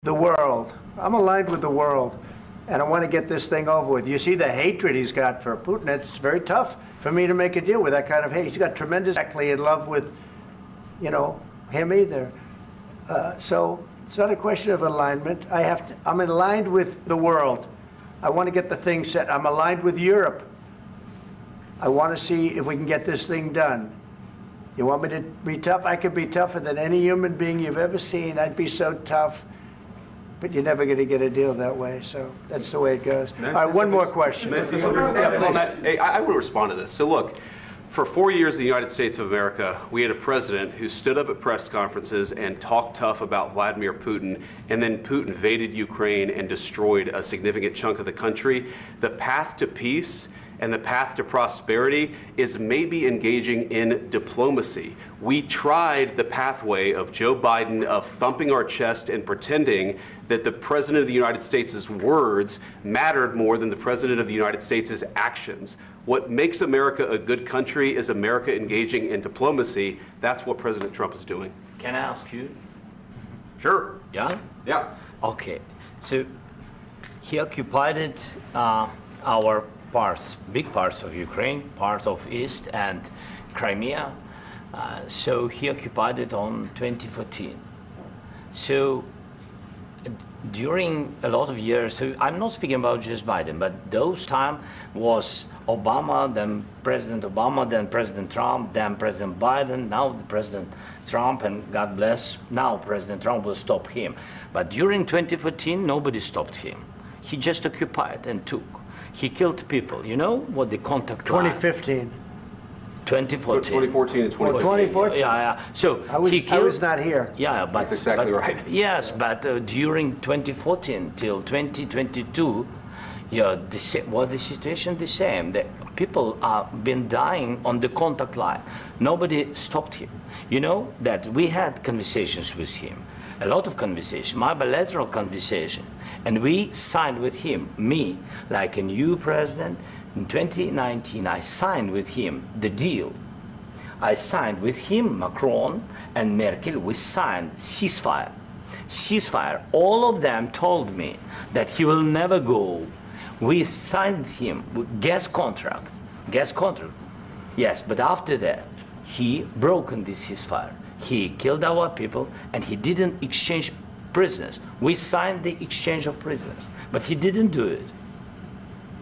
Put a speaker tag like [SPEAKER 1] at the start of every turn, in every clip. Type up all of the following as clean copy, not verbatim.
[SPEAKER 1] the world. I'm aligned with the world, and I want to get this thing over with. You see the hatred he's got for Putin. It's very tough for me to make a deal with that kind of hate. He's got tremendous, exactly in love with, him either. So it's not a question of alignment. I'm aligned with the world. I want to get the thing set. I'm aligned with Europe. I want to see if we can get this thing done. You want me to be tough? I could be tougher than any human being you've ever seen. I'd be so tough. But you're never going to get a deal that way. So that's the way it goes. All right, one more question.
[SPEAKER 2] I want to respond to this. So look, for 4 years in the United States of America, we had a president who stood up at press conferences and talked tough about Vladimir Putin, and then Putin invaded Ukraine and destroyed a significant chunk of the country. The path to peace and the path to prosperity is maybe engaging in diplomacy. We tried the pathway of Joe Biden, of thumping our chest and pretending that the President of the United States' words mattered more than the President of the United States' actions. What makes America a good country is America engaging in diplomacy. That's what President Trump is doing.
[SPEAKER 3] Can I ask you?
[SPEAKER 2] Sure.
[SPEAKER 3] Yeah?
[SPEAKER 2] Yeah.
[SPEAKER 3] Okay. So he occupied our parts, big parts of Ukraine, part of East and Crimea. So he occupied it on 2014. So during a lot of years, so I'm not speaking about just Biden, but those time was Obama, then President Obama, then President Trump, then President Biden, now the President Trump, and God bless, now President Trump will stop him. But during 2014, nobody stopped him. He just occupied and took. He killed people. You know what the contact
[SPEAKER 1] 2015.
[SPEAKER 3] 2014.
[SPEAKER 2] 2014 and 2014.
[SPEAKER 1] 2014.
[SPEAKER 3] Yeah. So
[SPEAKER 1] I was not here.
[SPEAKER 3] Yeah, but
[SPEAKER 2] that's exactly right.
[SPEAKER 3] Yes, but during 2014 till 2022, the situation the same. The people have been dying on the contact line. Nobody stopped him. You know that we had conversations with him. A lot of conversation, my bilateral conversation, and we signed with him, me, like a new president. In 2019, I signed with him the deal. I signed with him, Macron and Merkel, we signed ceasefire. Ceasefire, all of them told me that he will never go. We signed him with gas contract, yes, but after that, he broken this ceasefire. He killed our people, and he didn't exchange prisoners. We signed the exchange of prisoners, but he didn't do it.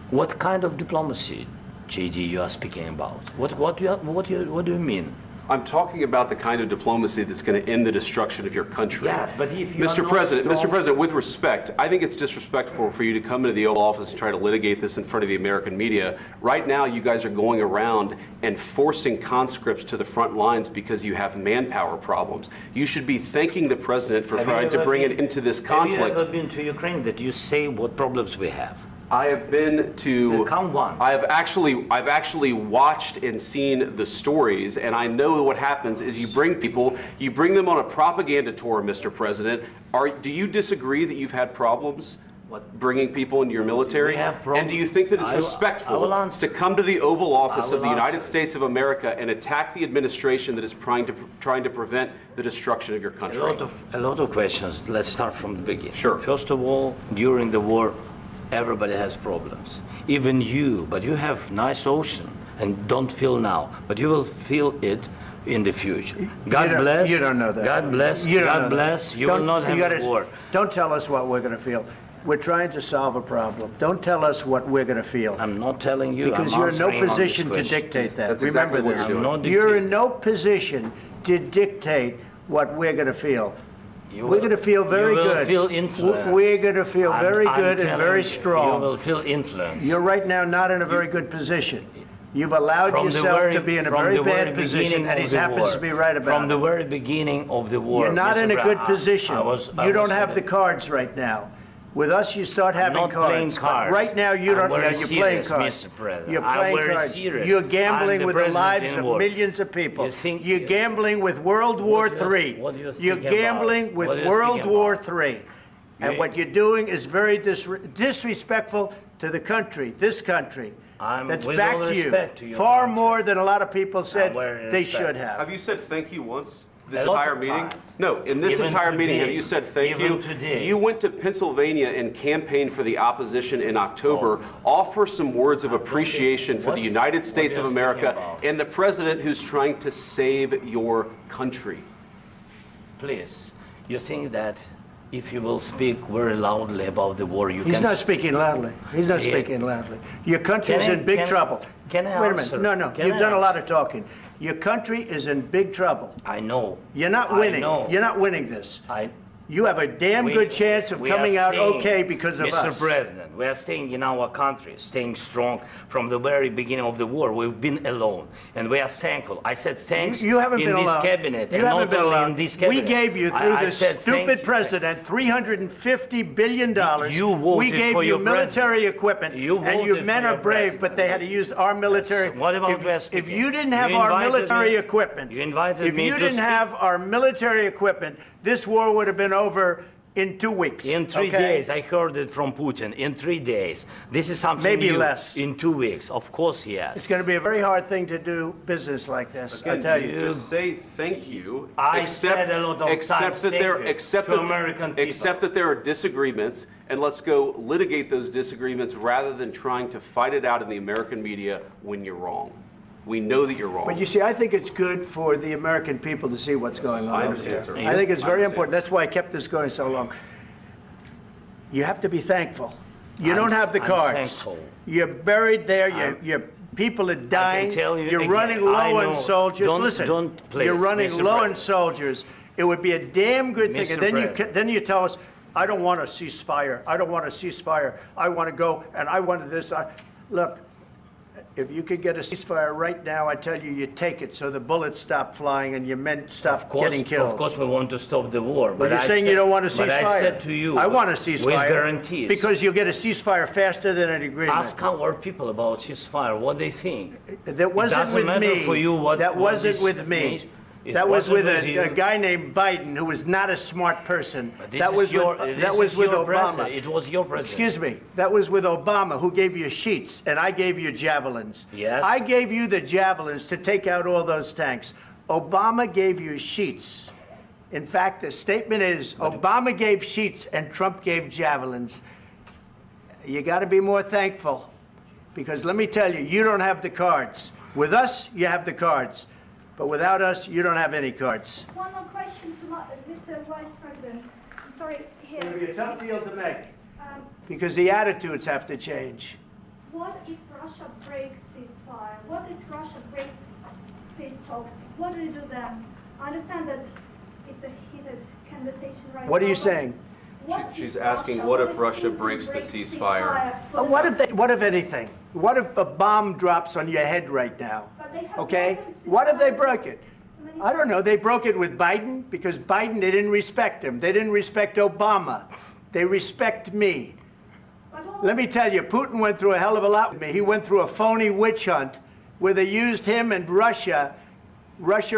[SPEAKER 3] What kind of diplomacy, JD, you are speaking about? What do you mean?
[SPEAKER 2] I'm talking about the kind of diplomacy that's going to end the destruction of your country.
[SPEAKER 3] Yes, but if you
[SPEAKER 2] Mr. President, with respect, I think it's disrespectful for you to come into the Oval Office and try to litigate this in front of the American media. Right now, you guys are going around and forcing conscripts to the front lines because you have manpower problems. You should be thanking the President for trying to bring it into this conflict.
[SPEAKER 3] Have you ever been to Ukraine that you say what problems we have?
[SPEAKER 2] I have been to.
[SPEAKER 3] Count one.
[SPEAKER 2] I've actually watched and seen the stories, and I know what happens is you bring them on a propaganda tour, Mr. President. Do you disagree that you've had problems bringing people into your military? And do you think that it's respectful to come to the Oval Office of the United States of America and attack the administration that is trying to prevent the destruction of your country?
[SPEAKER 3] A lot of questions. Let's start from the beginning.
[SPEAKER 2] Sure.
[SPEAKER 3] First of all, during the war, everybody has problems, even you, but you have nice ocean and don't feel now, but you will feel it in the future. God bless.
[SPEAKER 1] You don't know that.
[SPEAKER 3] God bless. God bless. You will not have a war.
[SPEAKER 1] Don't tell us what we're going to feel. We're trying to solve a problem. Don't tell us what we're going to feel.
[SPEAKER 3] I'm not telling you.
[SPEAKER 1] Because you're in no position to dictate that.
[SPEAKER 2] That's
[SPEAKER 1] Remember
[SPEAKER 2] exactly
[SPEAKER 1] this. You're in no position to dictate what we're going to feel. We're going to feel very good.
[SPEAKER 3] You will feel influence.
[SPEAKER 1] We're going to feel very good and very strong.
[SPEAKER 3] You will feel influence.
[SPEAKER 1] You're right now not in a very good position. You've allowed yourself to be in a very bad position, and he happens to be right about it.
[SPEAKER 3] From the very beginning of the war.
[SPEAKER 1] You're not in a good position. You don't have the cards right now. With us, you start having cards.
[SPEAKER 3] Playing cards.
[SPEAKER 1] Right now, you don't. You're playing cards. You're playing cards. You're gambling with the lives of millions of people. You're gambling with World War III. You're gambling with World War III. And what you're doing is very disrespectful to the country, this country. That's back to you. Far more than a lot of people said they should have.
[SPEAKER 2] Have you said thank you once? this
[SPEAKER 3] A lot
[SPEAKER 2] entire
[SPEAKER 3] of
[SPEAKER 2] meeting?
[SPEAKER 3] times.
[SPEAKER 2] No, in this
[SPEAKER 3] Even
[SPEAKER 2] entire meeting,
[SPEAKER 3] today.
[SPEAKER 2] have you said thank
[SPEAKER 3] Even
[SPEAKER 2] you?
[SPEAKER 3] today.
[SPEAKER 2] You went to Pennsylvania and campaigned for the opposition in October. Offer some words of appreciation for the United States of
[SPEAKER 3] are you
[SPEAKER 2] America
[SPEAKER 3] speaking about?
[SPEAKER 2] and the president who's trying to save your country.
[SPEAKER 3] Please, you think that if you will speak very loudly about the war, you
[SPEAKER 1] He's
[SPEAKER 3] can...
[SPEAKER 1] not speaking loudly. He's not
[SPEAKER 3] Yeah.
[SPEAKER 1] speaking loudly. Your country's
[SPEAKER 3] Can I-
[SPEAKER 1] in big
[SPEAKER 3] can I-
[SPEAKER 1] trouble.
[SPEAKER 3] can I
[SPEAKER 1] Wait a
[SPEAKER 3] answer?
[SPEAKER 1] minute. No.
[SPEAKER 3] Can
[SPEAKER 1] You've
[SPEAKER 3] I
[SPEAKER 1] done a lot
[SPEAKER 3] answer?
[SPEAKER 1] of talking. Your country is in big trouble.
[SPEAKER 3] I know.
[SPEAKER 1] You're not
[SPEAKER 3] I
[SPEAKER 1] winning.
[SPEAKER 3] know.
[SPEAKER 1] You're not winning this.
[SPEAKER 3] I,
[SPEAKER 1] You have a damn
[SPEAKER 3] we-
[SPEAKER 1] good chance of
[SPEAKER 3] we are
[SPEAKER 1] coming out
[SPEAKER 3] staying,
[SPEAKER 1] okay because of
[SPEAKER 3] Mr.
[SPEAKER 1] us.
[SPEAKER 3] President, we are staying in our country, staying strong from the very beginning of the war. We've been alone, and we are thankful. I said thanks
[SPEAKER 1] You haven't
[SPEAKER 3] in
[SPEAKER 1] been
[SPEAKER 3] this
[SPEAKER 1] alone.
[SPEAKER 3] cabinet,
[SPEAKER 1] You
[SPEAKER 3] and
[SPEAKER 1] haven't
[SPEAKER 3] not
[SPEAKER 1] been
[SPEAKER 3] only
[SPEAKER 1] alone.
[SPEAKER 3] in this
[SPEAKER 1] We
[SPEAKER 3] cabinet.
[SPEAKER 1] gave you, through
[SPEAKER 3] I
[SPEAKER 1] this
[SPEAKER 3] said thank
[SPEAKER 1] stupid
[SPEAKER 3] you.
[SPEAKER 1] president, $350 billion.
[SPEAKER 3] You voted
[SPEAKER 1] We gave
[SPEAKER 3] for
[SPEAKER 1] you
[SPEAKER 3] your
[SPEAKER 1] military
[SPEAKER 3] president.
[SPEAKER 1] equipment,
[SPEAKER 3] You
[SPEAKER 1] and your
[SPEAKER 3] voted
[SPEAKER 1] men
[SPEAKER 3] for
[SPEAKER 1] are
[SPEAKER 3] your
[SPEAKER 1] brave,
[SPEAKER 3] president.
[SPEAKER 1] but they had to use our military.
[SPEAKER 3] Yes. What about
[SPEAKER 1] if
[SPEAKER 3] speaking?
[SPEAKER 1] you didn't have
[SPEAKER 3] You
[SPEAKER 1] our
[SPEAKER 3] invited
[SPEAKER 1] military
[SPEAKER 3] me-
[SPEAKER 1] equipment,
[SPEAKER 3] you invited
[SPEAKER 1] if
[SPEAKER 3] me
[SPEAKER 1] you
[SPEAKER 3] to
[SPEAKER 1] didn't
[SPEAKER 3] speak.
[SPEAKER 1] have our military equipment, this war would have been over in 2 weeks.
[SPEAKER 3] In 3
[SPEAKER 1] okay?
[SPEAKER 3] days, I heard it from Putin. In 3 days, this is something
[SPEAKER 1] Maybe
[SPEAKER 3] new.
[SPEAKER 1] less.
[SPEAKER 3] In 2 weeks, of course, yes.
[SPEAKER 1] It's going to be a very hard thing to do business like this, I
[SPEAKER 2] Again,
[SPEAKER 1] tell you.
[SPEAKER 2] just say thank you.
[SPEAKER 3] I said a lot of
[SPEAKER 2] except
[SPEAKER 3] times
[SPEAKER 2] that
[SPEAKER 3] thank
[SPEAKER 2] there,
[SPEAKER 3] you
[SPEAKER 2] except
[SPEAKER 3] to
[SPEAKER 2] that,
[SPEAKER 3] American people.
[SPEAKER 2] except that there are disagreements, and let's go litigate those disagreements rather than trying to fight it out in the American media when you're wrong. We know that you're wrong.
[SPEAKER 1] But you see, I think it's good for the American people to see what's going on
[SPEAKER 2] I
[SPEAKER 1] over
[SPEAKER 2] understand,
[SPEAKER 1] there.
[SPEAKER 2] sir.
[SPEAKER 1] I think it's
[SPEAKER 2] I
[SPEAKER 1] very
[SPEAKER 2] understand.
[SPEAKER 1] important. That's why I kept this going so long. You have to be thankful. You don't have the
[SPEAKER 3] I'm
[SPEAKER 1] cards.
[SPEAKER 3] thankful.
[SPEAKER 1] You're buried there. Your people are dying.
[SPEAKER 3] tell you
[SPEAKER 1] You're
[SPEAKER 3] again,
[SPEAKER 1] running
[SPEAKER 3] I
[SPEAKER 1] low
[SPEAKER 3] know.
[SPEAKER 1] on soldiers.
[SPEAKER 3] Don't-
[SPEAKER 1] Listen,
[SPEAKER 3] don't, please,
[SPEAKER 1] you're running
[SPEAKER 3] Mr.
[SPEAKER 1] low on
[SPEAKER 3] President.
[SPEAKER 1] soldiers. It would be a damn good thing.
[SPEAKER 3] Mr.
[SPEAKER 1] And then
[SPEAKER 3] President.
[SPEAKER 1] then you tell us, I don't want a ceasefire. I don't want a ceasefire. I want to go and I want this. Look, if you could get a ceasefire right now, I tell you, you take it so the bullets stop flying and your men stop getting killed.
[SPEAKER 3] Of course, we want to stop the war.
[SPEAKER 1] But you're saying you don't want a ceasefire.
[SPEAKER 3] But I said to you,
[SPEAKER 1] I want a ceasefire.
[SPEAKER 3] with guarantees.
[SPEAKER 1] Because you'll get a ceasefire faster than an agreement.
[SPEAKER 3] Ask our people about ceasefire, what they think.
[SPEAKER 1] That wasn't
[SPEAKER 3] doesn't
[SPEAKER 1] with
[SPEAKER 3] matter
[SPEAKER 1] me.
[SPEAKER 3] for you what-
[SPEAKER 1] that
[SPEAKER 3] what
[SPEAKER 1] wasn't
[SPEAKER 3] this
[SPEAKER 1] with me.
[SPEAKER 3] means. It
[SPEAKER 1] That was
[SPEAKER 3] wasn't
[SPEAKER 1] with
[SPEAKER 3] with
[SPEAKER 1] a
[SPEAKER 3] you.
[SPEAKER 1] guy named Biden, who was not a smart person.
[SPEAKER 3] But this
[SPEAKER 1] That
[SPEAKER 3] is
[SPEAKER 1] was
[SPEAKER 3] your,
[SPEAKER 1] with,
[SPEAKER 3] this
[SPEAKER 1] that was
[SPEAKER 3] is
[SPEAKER 1] with
[SPEAKER 3] your
[SPEAKER 1] Obama.
[SPEAKER 3] president. It was your president.
[SPEAKER 1] Excuse me. That was with Obama, who gave you sheets, and I gave you javelins.
[SPEAKER 3] Yes.
[SPEAKER 1] I gave you the javelins to take out all those tanks. Obama gave you sheets. In fact, the statement is Obama gave sheets and Trump gave javelins. You got to be more thankful, because let me tell you, you don't have the cards. With us, you have the cards. But without us, you don't have any cards.
[SPEAKER 4] One more question to Mr. Vice President. I'm sorry,
[SPEAKER 1] It's going to
[SPEAKER 4] here.
[SPEAKER 1] be a tough deal to make,
[SPEAKER 4] Um,
[SPEAKER 1] because the attitudes have to change.
[SPEAKER 4] what if Russia breaks ceasefire? What if Russia breaks peace talks? What do you do then? I understand that it's a heated conversation right now.
[SPEAKER 1] What are you
[SPEAKER 4] but
[SPEAKER 1] saying?
[SPEAKER 4] what
[SPEAKER 2] She's
[SPEAKER 4] if
[SPEAKER 2] asking,
[SPEAKER 4] Russia-
[SPEAKER 2] what if
[SPEAKER 4] Putin
[SPEAKER 2] Russia breaks the
[SPEAKER 4] breaks
[SPEAKER 2] ceasefire?
[SPEAKER 4] for the-
[SPEAKER 1] What if anything? What if a bomb drops on your head right now?
[SPEAKER 4] But they have
[SPEAKER 1] Okay?
[SPEAKER 4] broken
[SPEAKER 1] What if they
[SPEAKER 4] ceasefire
[SPEAKER 1] broke it?
[SPEAKER 4] so many
[SPEAKER 1] I don't know. They broke it with Biden because Biden, they didn't respect him. They didn't respect Obama. They respect me.
[SPEAKER 4] But all-
[SPEAKER 1] Let me tell you, Putin went through a hell of a lot with me. He went through a phony witch hunt where they used him and Russia. Russia.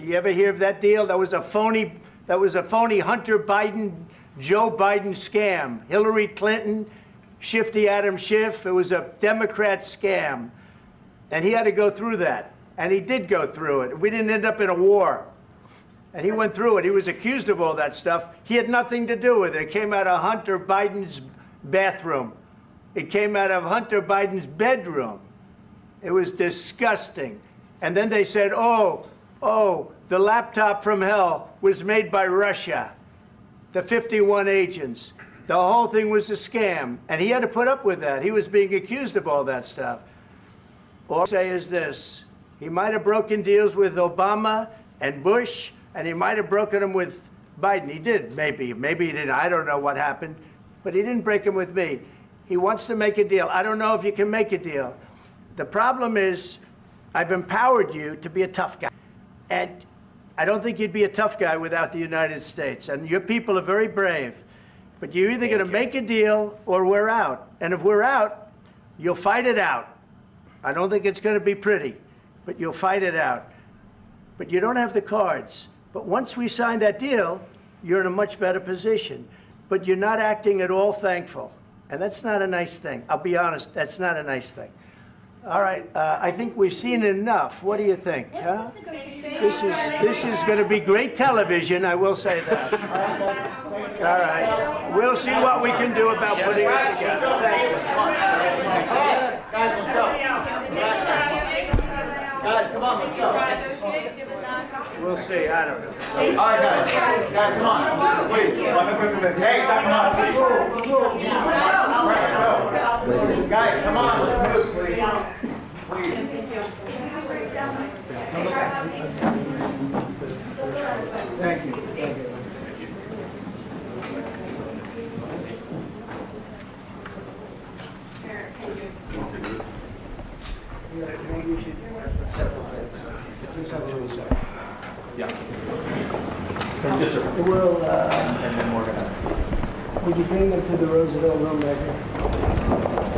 [SPEAKER 1] You ever hear of that deal? That was a phony Hunter Biden, Joe Biden scam. Hillary Clinton, Shifty Adam Schiff. It was a Democrat scam. And he had to go through that. And he did go through it. We didn't end up in a war. And he went through it. He was accused of all that stuff. He had nothing to do with it. It came out of Hunter Biden's bathroom. It came out of Hunter Biden's bedroom. It was disgusting. And then they said, oh, the laptop from hell was made by Russia, the 51 agents. The whole thing was a scam. And he had to put up with that. He was being accused of all that stuff. All I say is this. He might have broken deals with Obama and Bush, and he might have broken them with Biden. He did, maybe. Maybe he didn't. I don't know what happened. But he didn't break them with me. He wants to make a deal. I don't know if you can make a deal. The problem is, I've empowered you to be a tough guy. And I don't think you'd be a tough guy without the United States. And your people are very brave. But you're either going to make a deal or we're out. And if we're out, you'll fight it out. I don't think it's going to be pretty, but you'll fight it out. But you don't have the cards. But once we sign that deal, you're in a much better position. But you're not acting at all thankful. And that's not a nice thing. I'll be honest, that's not a nice thing. All right, I think we've seen enough. What do you think? Huh? This is going to be great television, I will say that. All right, we'll see what we can do about putting it together. Thank you.
[SPEAKER 5] Guys, let's go. Guys, come on, let's go.
[SPEAKER 1] We'll see, I don't know.
[SPEAKER 5] All right, guys. Guys, come on. Please. Hey, come on. Guys, come on. Let's move, please. Please.
[SPEAKER 1] Thank you. Maybe you should
[SPEAKER 2] Yeah.
[SPEAKER 1] Yes, sir. We'll,
[SPEAKER 2] And then we're gonna.
[SPEAKER 1] would you bring them to the Roosevelt room right here?